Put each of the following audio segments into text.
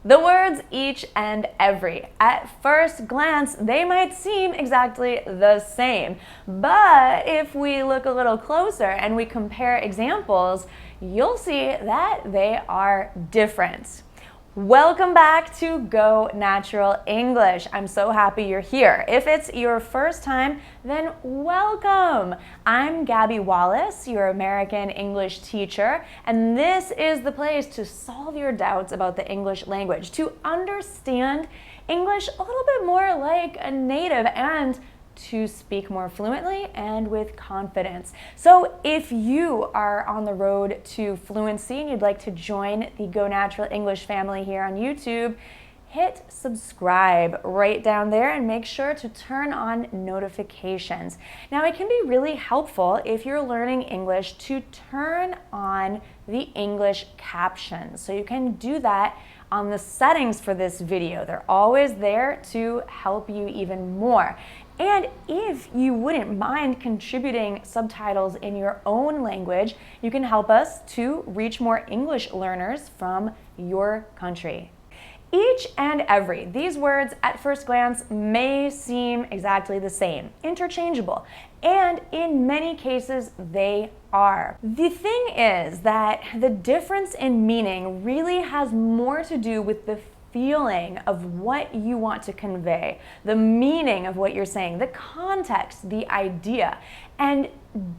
The words each and every. At first glance, they might seem exactly the same, but if we look a little closer and we compare examples, you'll see that they are different. Welcome back to Go Natural English. I'm so happy you're here. If it's your first time, then welcome. I'm Gabby Wallace, your American English teacher, and this is the place to solve your doubts about the English language, to understand English a little bit more like a native and to speak more fluently and with confidence. So if you are on the road to fluency and you'd like to join the Go Natural English family here on YouTube, hit subscribe right down there and make sure to turn on notifications. Now, it can be really helpful if you're learning English to turn on the English captions. So you can do that on the settings for this video. They're always there to help you even more. And if you wouldn't mind contributing subtitles in your own language, you can help us to reach more English learners from your country. Each and every. These words at first glance may seem exactly the same, interchangeable, and in many cases they are. The thing is that the difference in meaning really has more to do with the feeling of what you want to convey, the meaning of what you're saying, the context, the idea, and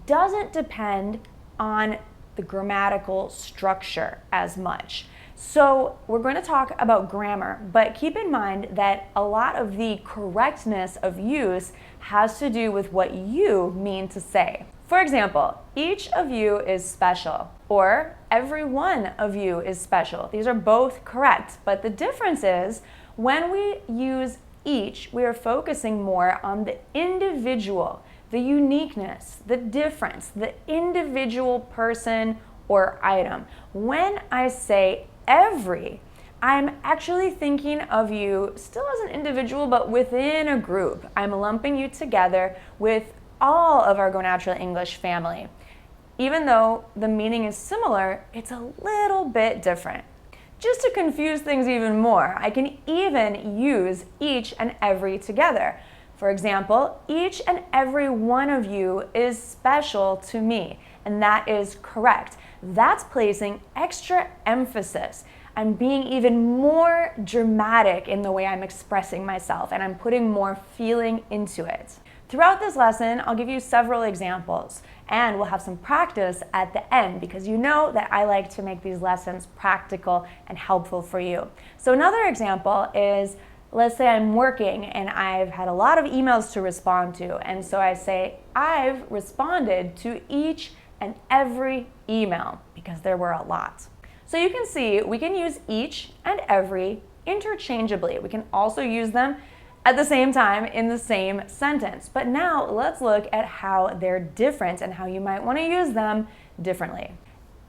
doesn't depend on the grammatical structure as much. So we're going to talk about grammar, but keep in mind that a lot of the correctness of use has to do with what you mean to say. For example, each of you is special, or every one of you is special. These are both correct, but the difference is when we use each, we are focusing more on the individual, the uniqueness, the difference, the individual person or item. When I say every, I'm actually thinking of you still as an individual, but within a group. I'm lumping you together with all of our Go Natural English family. Even though the meaning is similar, it's a little bit different. Just to confuse things even more, I can even use each and every together. For example, each and every one of you is special to me, and that is correct. That's placing extra emphasis. I'm being even more dramatic in the way I'm expressing myself, and I'm putting more feeling into it. Throughout this lesson, I'll give you several examples, and we'll have some practice at the end because you know that I like to make these lessons practical and helpful for you. So another example is, let's say I'm working and I've had a lot of emails to respond to, and so I say, I've responded to each and every email because there were a lot. So you can see we can use each and every interchangeably. We can also use them at the same time in the same sentence. But now let's look at how they're different and how you might want to use them differently.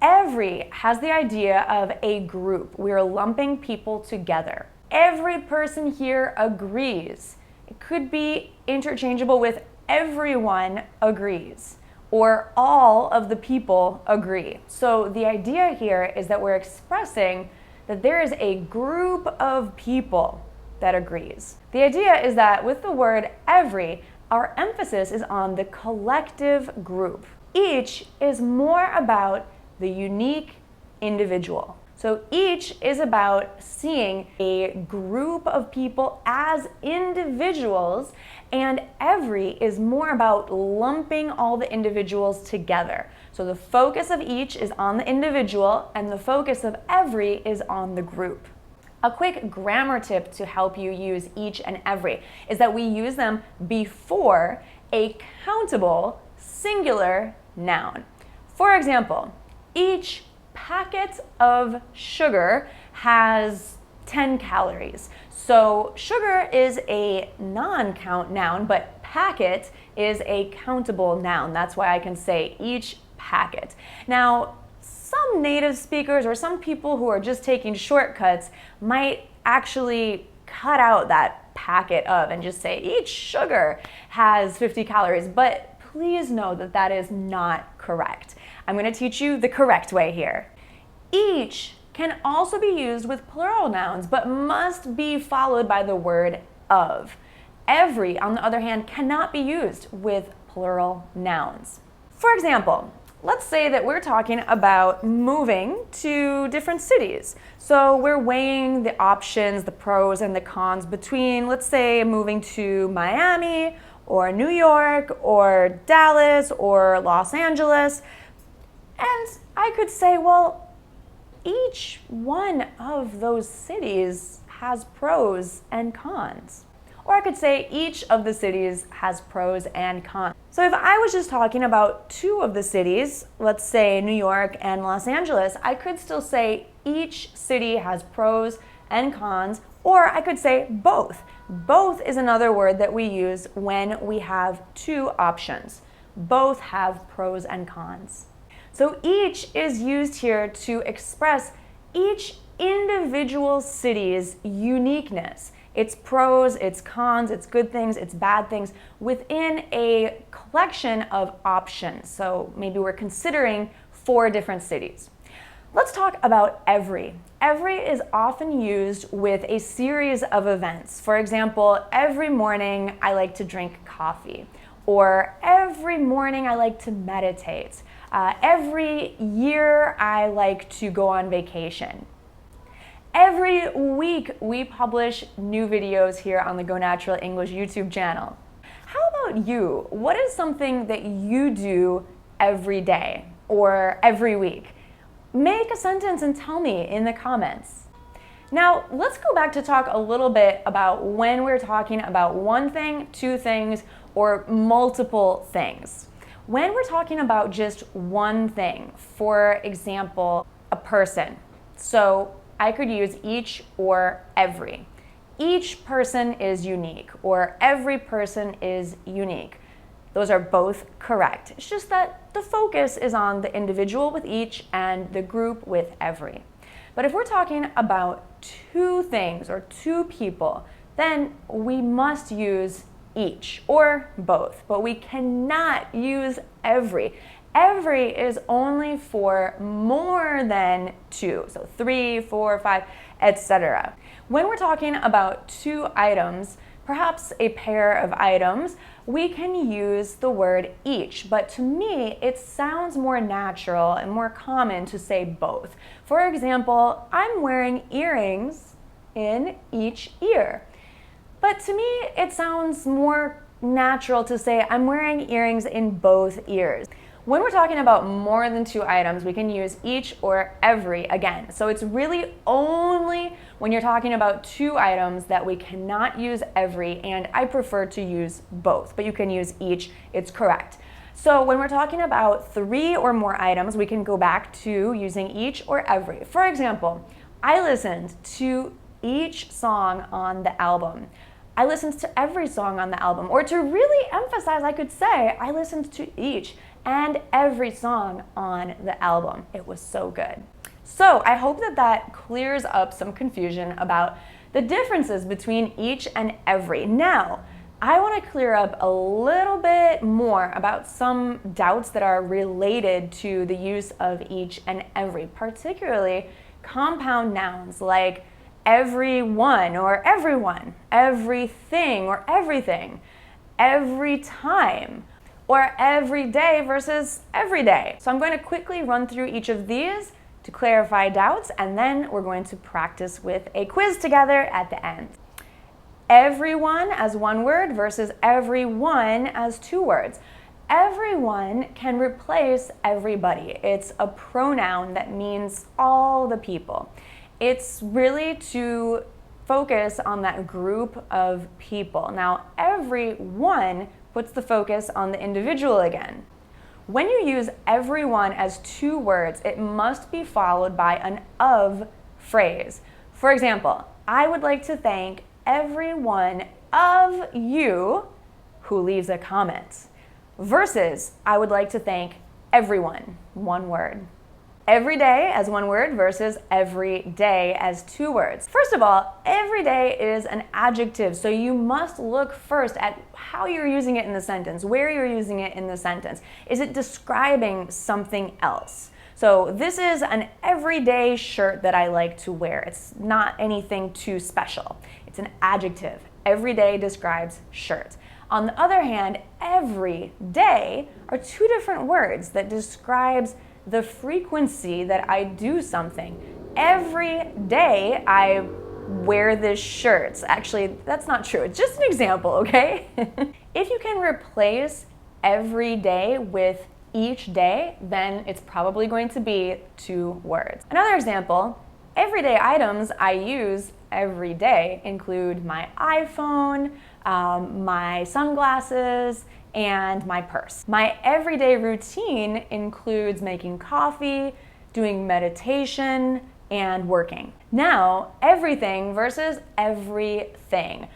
Every has the idea of a group. We're lumping people together. Every person here agrees. It could be interchangeable with everyone agrees, or all of the people agree. So the idea here is that we're expressing that there is a group of people that agrees. The idea is that with the word every, our emphasis is on the collective group. Each is more about the unique individual. So each is about seeing a group of people as individuals, and every is more about lumping all the individuals together. So the focus of each is on the individual, and the focus of every is on the group. A quick grammar tip to help you use each and every is that we use them before a countable singular noun. For example, each packet of sugar has 10 calories. So sugar is a non-count noun, but packet is a countable noun. That's why I can say each packet. Now, some native speakers or some people who are just taking shortcuts might actually cut out that packet of and just say each sugar has 50 calories, but please know that that is not correct. I'm going to teach you the correct way here. Each can also be used with plural nouns, but must be followed by the word of. Every, on the other hand, cannot be used with plural nouns. For example, let's say that we're talking about moving to different cities. So we're weighing the options, the pros and the cons between, let's say, moving to Miami or New York or Dallas or Los Angeles. And I could say, well, each one of those cities has pros and cons. Or I could say each of the cities has pros and cons. So if I was just talking about two of the cities, let's say New York and Los Angeles, I could still say each city has pros and cons, or I could say both. Both is another word that we use when we have two options. Both have pros and cons. So each is used here to express each individual city's uniqueness. Its pros, its cons, its good things, its bad things within a collection of options. So maybe we're considering 4 different cities. Let's talk about every. Every is often used with a series of events. For example, every morning I like to drink coffee, or every morning I like to meditate. Every year I like to go on vacation. Every week we publish new videos here on the Go Natural English YouTube channel. How about you? What is something that you do every day or every week? Make a sentence and tell me in the comments. Now, let's go back to talk a little bit about when we're talking about one thing, two things, or multiple things. When we're talking about just one thing, for example, a person. So I could use each or every. Each person is unique, or every person is unique. Those are both correct. It's just that the focus is on the individual with each and the group with every. But if we're talking about two things or two people, then we must use each or both, but we cannot use every. Every is only for more than two, so 3, 4, 5, etc. When we're talking about two items, perhaps a pair of items, we can use the word each, but to me, it sounds more natural and more common to say both. For example, I'm wearing earrings in each ear. But to me, it sounds more natural to say I'm wearing earrings in both ears. When we're talking about more than two items, we can use each or every again. So it's really only when you're talking about two items that we cannot use every, and I prefer to use both, but you can use each, it's correct. So when we're talking about 3 or more items, we can go back to using each or every. For example, I listened to each song on the album. I listened to every song on the album. Or to really emphasize, I could say, I listened to each and every song on the album. It was so good. So I hope that that clears up some confusion about the differences between each and every. Now, I want to clear up a little bit more about some doubts that are related to the use of each and every, particularly compound nouns like everyone or everyone, everything or everything, every time, or every day versus every day. So I'm going to quickly run through each of these to clarify doubts, and then we're going to practice with a quiz together at the end. Everyone as one word versus everyone as two words. Everyone can replace everybody. It's a pronoun that means all the people. It's really to focus on that group of people. Now, everyone puts the focus on the individual again. When you use everyone as two words, it must be followed by an of phrase. For example, I would like to thank every one of you who leaves a comment, versus I would like to thank everyone, one word. Every day as one word versus every day as two words. First of all, every day is an adjective, so you must look first at how you're using it in the sentence, where you're using it in the sentence. Is it describing something else? So this is an everyday shirt that I like to wear. It's not anything too special. It's an adjective. Every day describes shirt. On the other hand, every day are two different words that describes the frequency that I do something. Every day I wear this shirt. Actually, that's not true. It's just an example, okay? If you can replace every day with each day, then it's probably going to be two words. Another example, everyday items I use every day include my iPhone, my sunglasses, and my purse. My everyday routine includes making coffee, doing meditation, and working. Now, everything versus everything.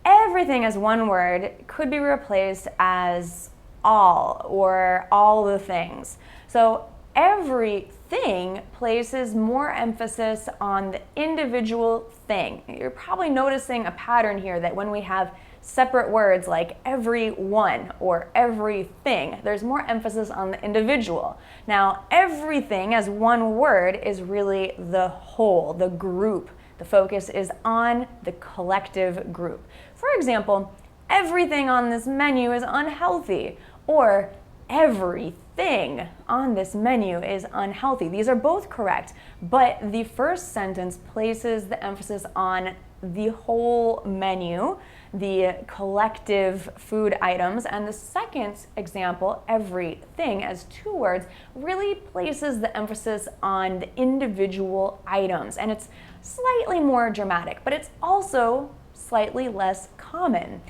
Everything as one word could be replaced as all or all the things. So everything places more emphasis on the individual thing. You're probably noticing a pattern here that when we have separate words like everyone or everything, there's more emphasis on the individual. Now, everything as one word is really the whole, the group. The focus is on the collective group. For example, everything on this menu is unhealthy, or everything on this menu is unhealthy. These are both correct, but the first sentence places the emphasis on the whole menu, the collective food items, and the second example, everything, as two words, really places the emphasis on the individual items. And it's slightly more dramatic, but it's also slightly less common.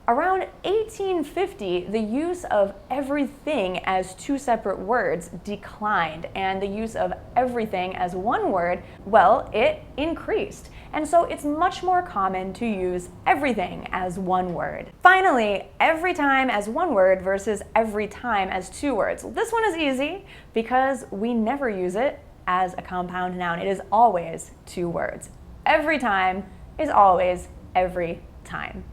Around 1850, the use of everything as two separate words declined, and the use of everything as one word, well, it increased. And so it's much more common to use everything as one word. Finally, every time as one word versus every time as two words. This one is easy because we never use it as a compound noun. It is always two words. Every time is always every time.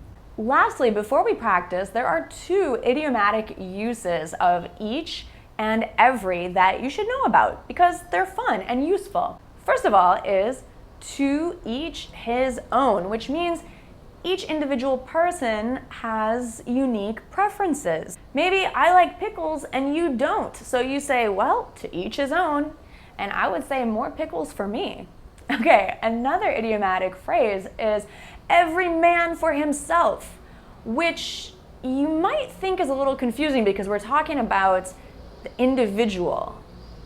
Lastly, before we practice, there are two idiomatic uses of each and every that you should know about because they're fun and useful. First of all is to each his own, which means each individual person has unique preferences. Maybe I like pickles and you don't, so you say, well, to each his own, and I would say more pickles for me. Okay, another idiomatic phrase is every man for himself, which you might think is a little confusing because we're talking about the individual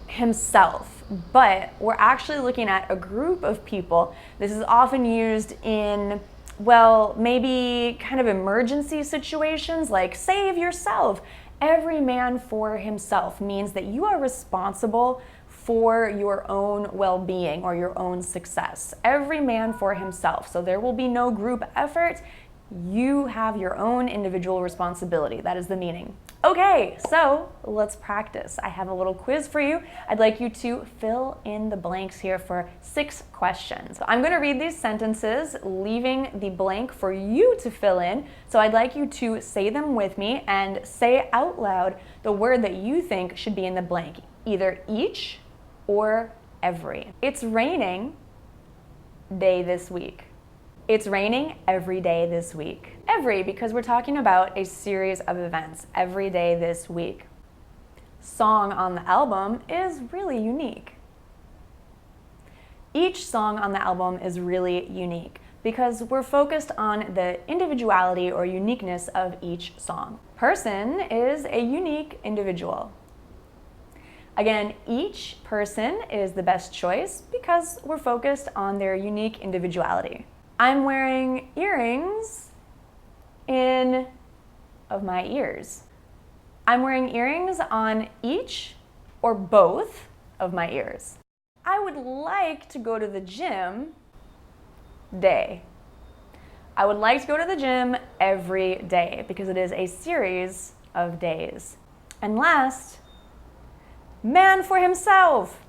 himself, but we're actually looking at a group of people. This is often used in, well, maybe kind of emergency situations like save yourself. Every man for himself means that you are responsible for your own well-being or your own success. Every man for himself. So there will be no group effort. You have your own individual responsibility. That is the meaning. Okay, so let's practice. I have a little quiz for you. I'd like you to fill in the blanks here for 6 questions. I'm going to read these sentences, leaving the blank for you to fill in. So I'd like you to say them with me and say out loud the word that you think should be in the blank, either each or every. It's raining day this week. It's raining every day this week. Every, because we're talking about a series of events every day this week. Song on the album is really unique. Each song on the album is really unique because we're focused on the individuality or uniqueness of each song. Person is a unique individual. Again, each person is the best choice because we're focused on their unique individuality. I'm wearing earrings of my ears. I'm wearing earrings on each or both of my ears. I would like to go to the gym day. I would like to go to the gym every day because it is a series of days. And last, man for himself.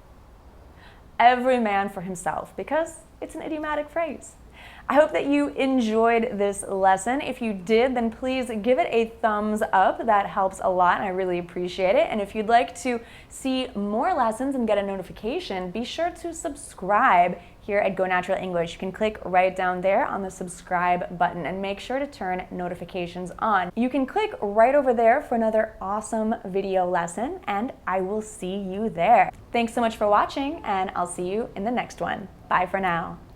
Every man for himself because it's an idiomatic phrase. I hope that you enjoyed this lesson. If you did, then please give it a thumbs up. That helps a lot, and I really appreciate it. And if you'd like to see more lessons and get a notification, be sure to subscribe here at Go Natural English. You can click right down there on the subscribe button and make sure to turn notifications on. You can click right over there for another awesome video lesson, and I will see you there. Thanks so much for watching, and I'll see you in the next one. Bye for now.